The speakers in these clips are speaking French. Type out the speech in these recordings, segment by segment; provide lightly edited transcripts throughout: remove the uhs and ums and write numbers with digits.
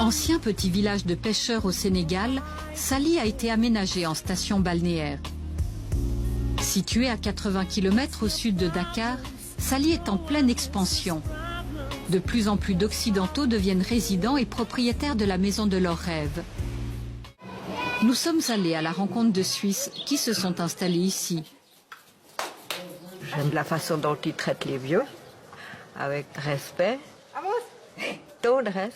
Ancien petit village de pêcheurs au Sénégal, Saly a été aménagé en station balnéaire. Situé à 80 km au sud de Dakar, Saly est en pleine expansion. De plus en plus d'Occidentaux deviennent résidents et propriétaires de la maison de leurs rêves. Nous sommes allés à la rencontre de Suisses qui se sont installés ici. J'aime la façon dont ils traitent les vieux, avec respect, tendresse.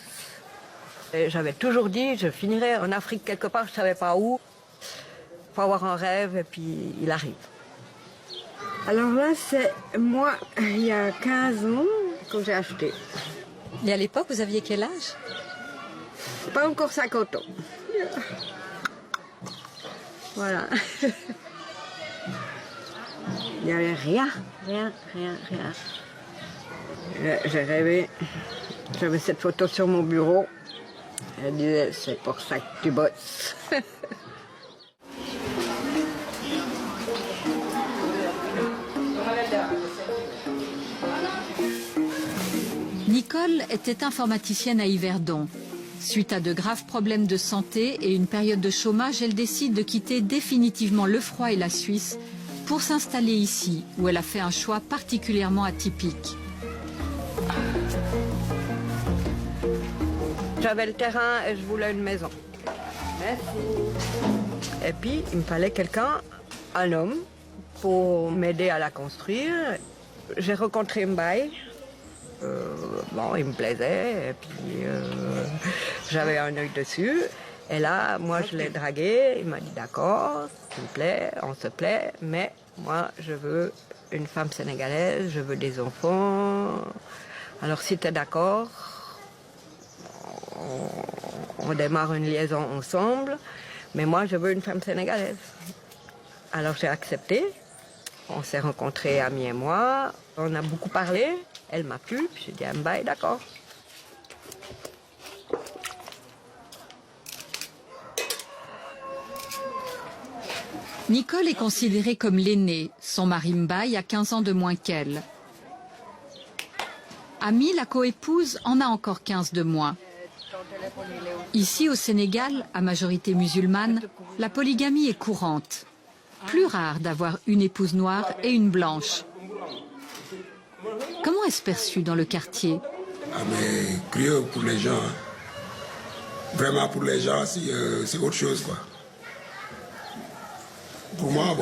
J'avais toujours dit, je finirais en Afrique quelque part, je ne savais pas où. Il faut avoir un rêve et puis il arrive. Alors là, c'est moi, il y a 15 ans, que j'ai acheté. Et à l'époque, vous aviez quel âge? Pas encore 50 ans. Voilà. Il n'y avait rien. J'ai rêvé. J'avais cette photo sur mon bureau. Elle disait, c'est pour ça que tu bosses. Nicole était informaticienne à Yverdon. Suite à de graves problèmes de santé et une période de chômage, elle décide de quitter définitivement le froid et la Suisse pour s'installer ici, où elle a fait un choix particulièrement atypique. J'avais le terrain et je voulais une maison. Merci. Et puis, il me fallait quelqu'un, un homme, pour m'aider à la construire. J'ai rencontré Mbaye. Bon, il me plaisait, et puis j'avais un œil dessus. Et là, moi, je l'ai dragué. Il m'a dit, d'accord, s'il me plaît, on se plaît, mais moi, je veux une femme sénégalaise, je veux des enfants. Alors, si tu es d'accord, on démarre une liaison ensemble, mais moi, je veux une femme sénégalaise. Alors, j'ai accepté. On s'est rencontrés, Ami et moi. On a beaucoup parlé. Elle m'a plu, puis j'ai dit à Mbaye, d'accord. Nicole est considérée comme l'aînée. Son mari Mbaye a 15 ans de moins qu'elle. Ami, la coépouse, en a encore 15 de moins. Ici, au Sénégal, à majorité musulmane, la polygamie est courante. Plus rare d'avoir une épouse noire et une blanche. Comment est-ce perçu dans le quartier? Ah mais curieux pour les gens. Hein. Vraiment pour les gens, c'est autre chose quoi. Pour moi,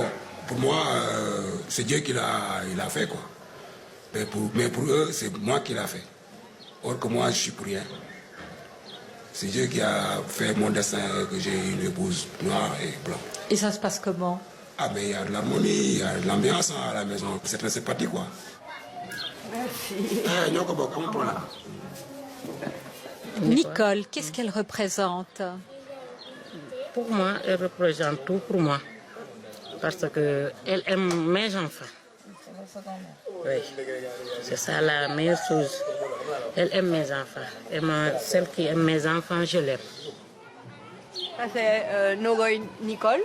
c'est Dieu qui l'a fait quoi. Mais pour eux, c'est moi qui l'a fait. Or que moi, je suis pour rien. C'est Dieu qui a fait mon destin, que j'ai une épouse noire et blanche. Et ça se passe comment? Ah mais il y a de l'harmonie, il y a de l'ambiance à la maison. C'est très sympathique quoi. Merci. Nicole, qu'est-ce qu'elle représente? Pour moi, elle représente tout pour moi. Parce qu'elle aime mes enfants. Oui, c'est ça la meilleure chose. Elle aime mes enfants. Et moi, celle qui aime mes enfants, je l'aime. Ça, c'est Nogoy Nicole,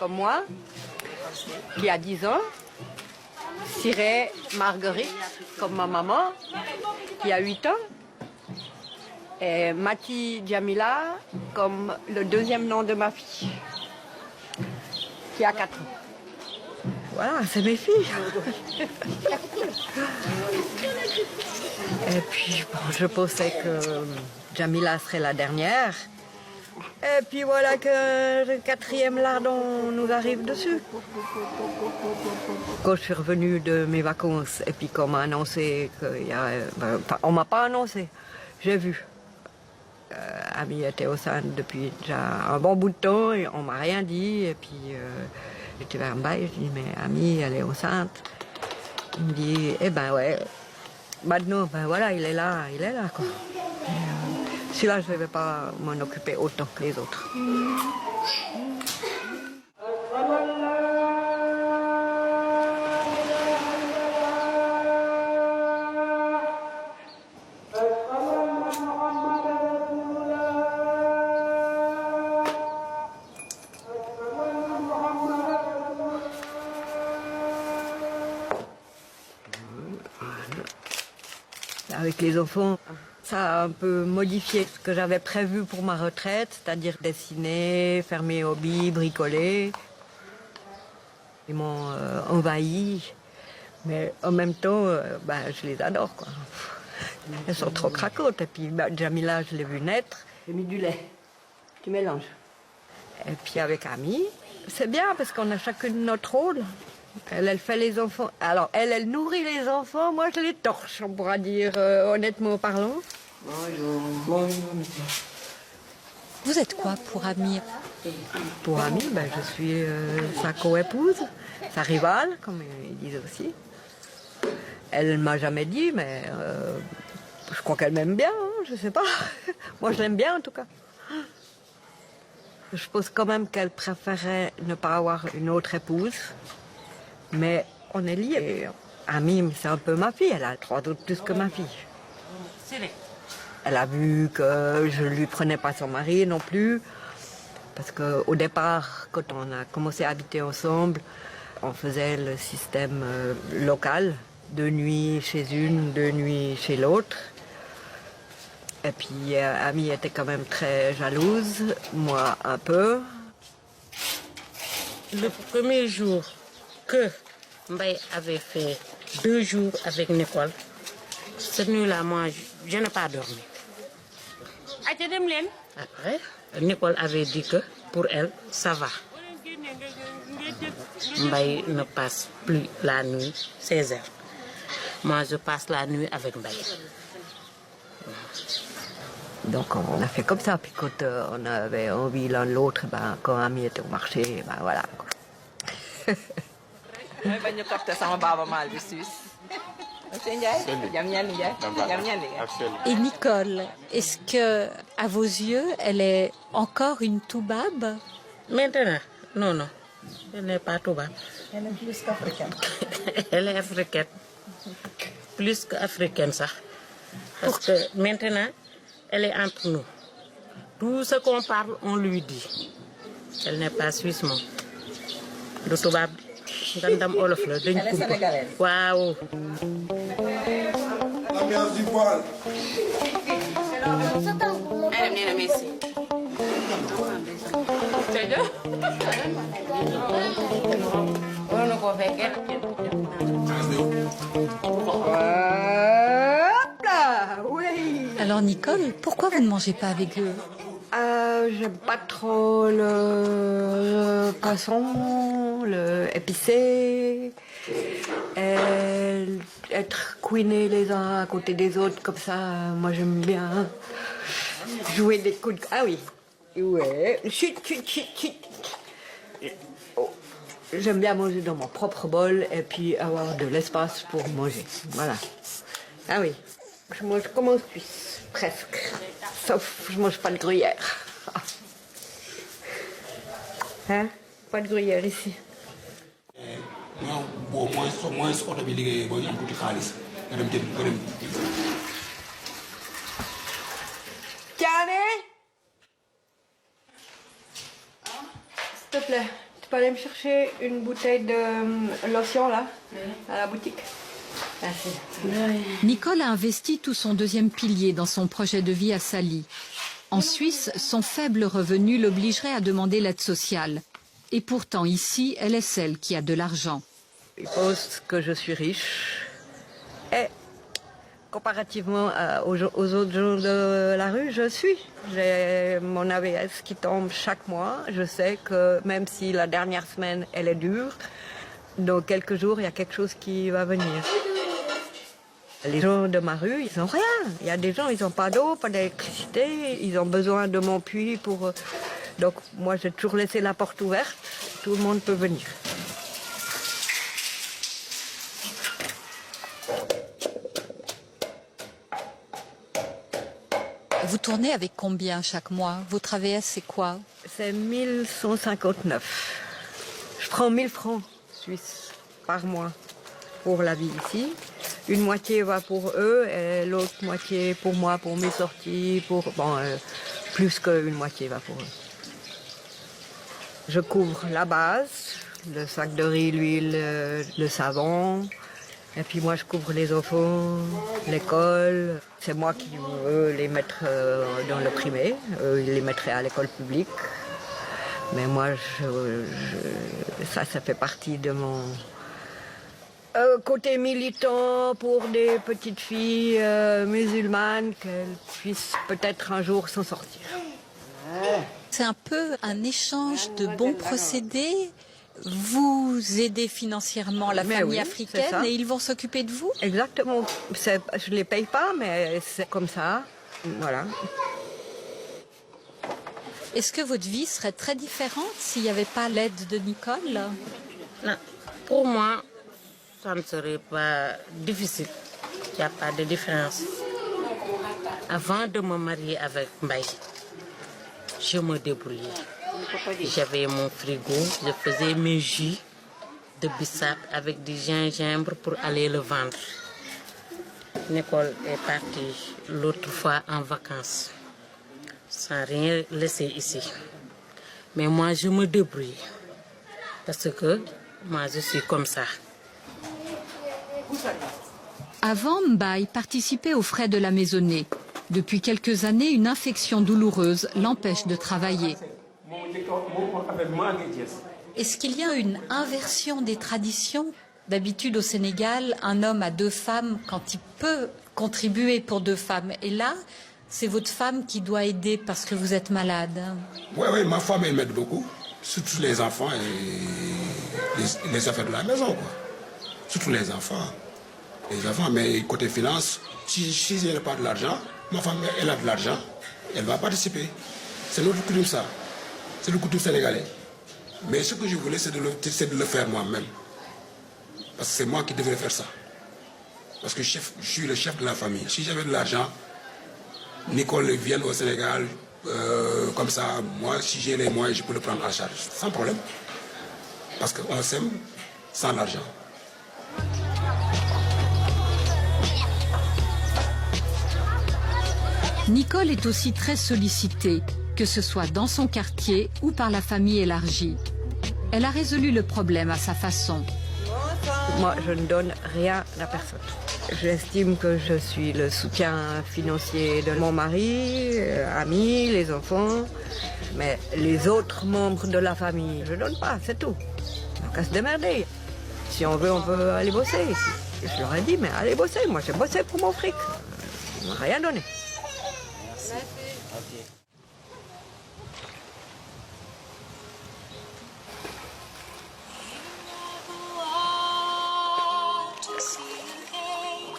comme moi, qui a 10 ans. Siré Marguerite, comme ma maman, qui a 8 ans. Et Mati Djamila, comme le deuxième nom de ma fille, qui a 4 ans. Voilà, c'est mes filles. Et puis, bon, je pensais que Djamila serait la dernière. Et puis voilà que le 4e lardon nous arrive dessus. Quand je suis revenue de mes vacances, et puis qu'on m'a annoncé qu'il y a... on m'a pas annoncé, j'ai vu. Ami était enceinte depuis déjà un bon bout de temps, et on m'a rien dit. Et puis j'étais vers Mbaye, je dis, mais Ami, elle est enceinte. Il me dit, eh ben ouais, maintenant, ben voilà, il est là quoi. Celui-là, je ne vais pas m'en occuper autant que les autres. Avec les enfants, Ça a un peu modifié ce que j'avais prévu pour ma retraite, c'est-à-dire dessiner, faire mes hobbies, bricoler. Ils m'ont envahi, mais en même temps, je les adore, quoi. Elles sont trop craquantes. Et puis Jamila, je l'ai vue naître. J'ai mis du lait. Tu mélanges. Et puis avec Ami, c'est bien parce qu'on a chacune notre rôle. Elle fait les enfants. Alors, elle nourrit les enfants, moi je les torche, on pourra dire honnêtement parlant. Bonjour. Bonjour, monsieur. Vous êtes quoi pour Amir? Pour Ami, je suis sa co-épouse, sa rivale, comme ils disent aussi. Elle ne m'a jamais dit, mais je crois qu'elle m'aime bien, hein, je sais pas. Moi, je l'aime bien, en tout cas. Je pense quand même qu'elle préférait ne pas avoir une autre épouse. Mais on est liés. Ami, c'est un peu ma fille. Elle a 3 ans de plus que ma fille. Elle a vu que je ne lui prenais pas son mari non plus. Parce qu'au départ, quand on a commencé à habiter ensemble, on faisait le système local. 2 nuits chez une, 2 nuits chez l'autre. Et puis, Ami était quand même très jalouse, moi un peu. Le premier jour que Mbaye avait fait 2 jours avec Nicole, cette nuit-là, moi, je n'ai pas dormi. Après, Nicole avait dit que pour elle, ça va. Mbaye ne passe plus la nuit 16 heures. Moi, je passe la nuit avec Mbaye. Donc on a fait comme ça. Puis quand on avait envie l'un de l'autre, quand Ami était au marché, voilà. Quoi. Et Nicole, est-ce que, à vos yeux, elle est encore une toubab? Maintenant, non. Elle n'est pas toubab. Elle est plus qu'africaine. Elle est africaine. Plus qu'africaine, ça. Parce que maintenant, elle est entre nous. Tout ce qu'on parle, on lui dit. Elle n'est pas suisse, non. Le toubab, Gandam Olof, le Elle est sénégalaise. Waouh. L'ambiance du poil. Hop là, oui. Alors Nicole, pourquoi vous ne mangez pas avec eux? J'aime pas trop le poisson, le épicé, être couinés les uns à côté des autres comme ça. Moi j'aime bien jouer des coups de... Ah oui, ouais, chut. Oh. J'aime bien manger dans mon propre bol et puis avoir de l'espace pour manger. Voilà. Ah oui, je mange comme un Suisse, presque. Sauf je mange pas de gruyère. Hein? Pas de gruyère ici. Moi, au moins, oto bi liggéeyee boo ñu am tuuti xaalis nga dem jënd nga dem. Tiane? S'il te plaît, tu peux aller me chercher une bouteille de lotion là, à la boutique? Merci. Nicole a investi tout son 2e pilier dans son projet de vie à Saly. En Suisse, son faible revenu l'obligerait à demander l'aide sociale. Et pourtant, ici, elle est celle qui a de l'argent. Ils pensent que je suis riche. Et comparativement aux autres gens de la rue, je suis. J'ai mon AVS qui tombe chaque mois. Je sais que même si la dernière semaine, elle est dure, dans quelques jours, il y a quelque chose qui va venir. Les gens de ma rue, ils n'ont rien. Il y a des gens, ils n'ont pas d'eau, pas d'électricité. Ils ont besoin de mon puits pour... Donc moi, j'ai toujours laissé la porte ouverte. Tout le monde peut venir. Vous tournez avec combien chaque mois? Votre AVS, c'est quoi? C'est 1159. Je prends 1000 francs suisses par mois pour la vie ici. Une moitié va pour eux et l'autre moitié pour moi, pour mes sorties, plus qu'une moitié va pour eux. Je couvre la base, le sac de riz, l'huile, le savon, Et puis moi, je couvre les enfants, l'école. C'est moi qui veux les mettre dans le privé. Ils les mettraient à l'école publique. Mais moi, ça fait partie de mon côté militant pour des petites filles musulmanes, qu'elles puissent peut-être un jour s'en sortir. C'est un peu un échange de bons procédés. Vous aidez financièrement la famille africaine et ils vont s'occuper de vous? Exactement. Je ne les paye pas, mais c'est comme ça. Voilà. Est-ce que votre vie serait très différente s'il n'y avait pas l'aide de Nicole? Non. Pour moi, ça ne serait pas difficile. Il n'y a pas de différence. Avant de me marier avec Mbaye, je me débrouillais. J'avais mon frigo, je faisais mes jus de bissap avec du gingembre pour aller le vendre. Nicole est partie l'autre fois en vacances, sans rien laisser ici. Mais moi, je me débrouille, parce que moi, je suis comme ça. Avant, Mbaye participait aux frais de la maisonnée. Depuis quelques années, une infection douloureuse l'empêche de travailler. Est-ce qu'il y a une inversion des traditions? D'habitude au Sénégal, un homme a 2 femmes quand il peut contribuer pour 2 femmes. Et là, c'est votre femme qui doit aider parce que vous êtes malade. Oui, ma femme, elle m'aide beaucoup. Surtout les enfants et les affaires de la maison, quoi. Surtout les enfants. Les enfants, mais côté finance, si elle n'a pas de l'argent, ma femme, elle a de l'argent, elle va participer. C'est notre coutume, ça. C'est le coutume sénégalais. Mais ce que je voulais, c'est de le faire moi-même. Parce que c'est moi qui devrais faire ça. Parce que je suis le chef de la famille. Si j'avais de l'argent, Nicole vienne au Sénégal, comme ça, moi, si j'ai les moyens, je peux le prendre en charge. Sans problème. Parce qu'on s'aime sans l'argent. Nicole est aussi très sollicitée, que ce soit dans son quartier ou par la famille élargie. Elle a résolu le problème à sa façon. Moi, je ne donne rien à personne. J'estime que je suis le soutien financier de mon mari, amis, les enfants. Mais les autres membres de la famille, je ne donne pas, c'est tout. On n'a qu'à se démerder. Si on peut aller bosser. Je leur ai dit, mais allez bosser. Moi, j'ai bossé pour mon fric. On m'a rien donné.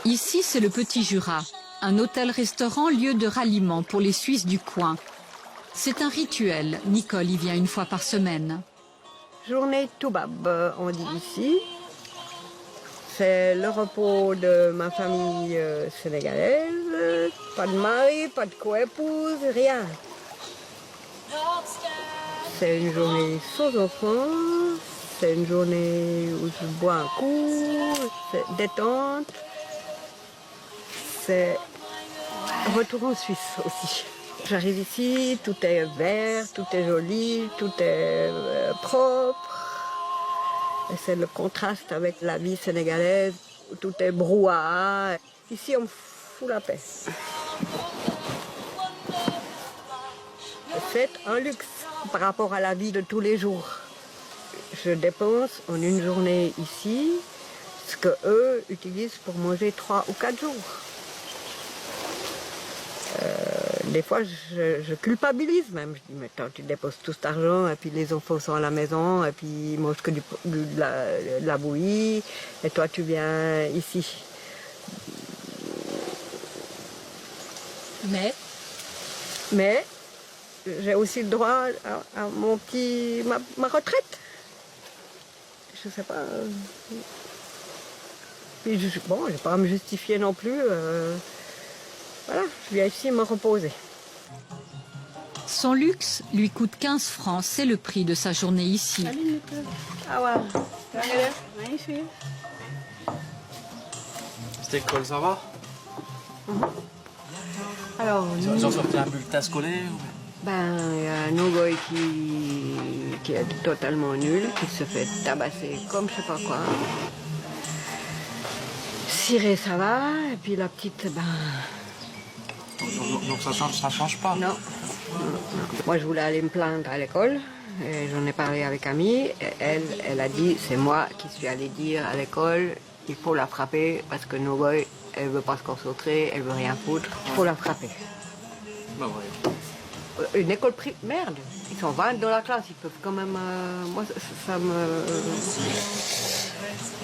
Ici, c'est le Petit Jura, un hôtel-restaurant, lieu de ralliement pour les Suisses du coin. C'est un rituel. Nicole y vient une fois par semaine. Journée Toubab, on dit ici. C'est le repos de ma famille sénégalaise. Pas de mari, pas de co-épouse, rien. C'est une journée sans enfants. C'est une journée où je bois un coup. C'est détente. C'est retour en Suisse aussi. J'arrive ici, tout est vert, tout est joli, tout est propre. Et c'est le contraste avec la vie sénégalaise, où tout est brouhaha. Ici, on me fout la paix. C'est un luxe par rapport à la vie de tous les jours. Je dépense en une journée ici ce qu'eux utilisent pour manger 3 ou 4 jours. Des fois, je culpabilise même. Je dis, mais attends, tu déposes tout cet argent, et puis les enfants sont à la maison, et puis ils mangent que de la bouillie, et toi, tu viens ici. Mais j'ai aussi le droit à ma retraite. Je sais pas. Puis bon, je n'ai pas à me justifier non plus. Voilà, je viens ici me reposer. Son luxe lui coûte 15 francs, c'est le prix de sa journée ici. Ah ouais. Magnifique. Cette école, ça va? Alors, Ils ont sorti un bulletin scolaire? Ben, il y a un Nogoy qui est totalement nul, qui se fait tabasser comme je sais pas quoi. Ciré, ça va, et puis la petite, ben... Donc ça change pas. Non. Moi, je voulais aller me plaindre à l'école. Et j'en ai parlé avec Camille. Et elle a dit, c'est moi qui suis allée dire à l'école, il faut la frapper parce que No Boy, elle veut pas se concentrer, elle veut rien foutre. Il faut la frapper. Bah ouais. Une école privée, merde. Ils sont 20 dans la classe, ils peuvent quand même... moi, ça me...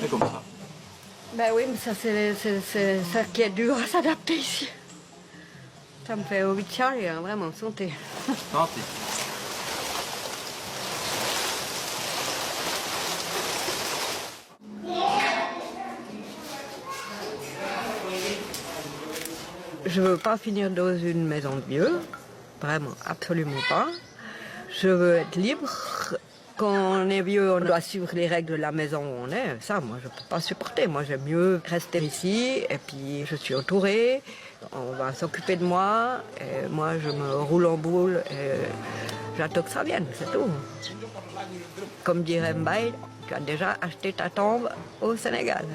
C'est comme ça. Ben oui, mais ça, c'est ça qui est dur à s'adapter ici. Ça me fait envie de chialer, hein, vraiment, santé. Santé. Je veux pas finir dans une maison de vieux, vraiment, absolument pas. Je veux être libre. Quand on est vieux, on doit suivre les règles de la maison où on est. Ça, moi, je peux pas supporter. Moi, j'aime mieux rester ici. Et puis, je suis entourée. On va s'occuper de moi. Et moi, je me roule en boule. Et j'attends que ça vienne, c'est tout. Comme dirait Mbaye, tu as déjà acheté ta tombe au Sénégal.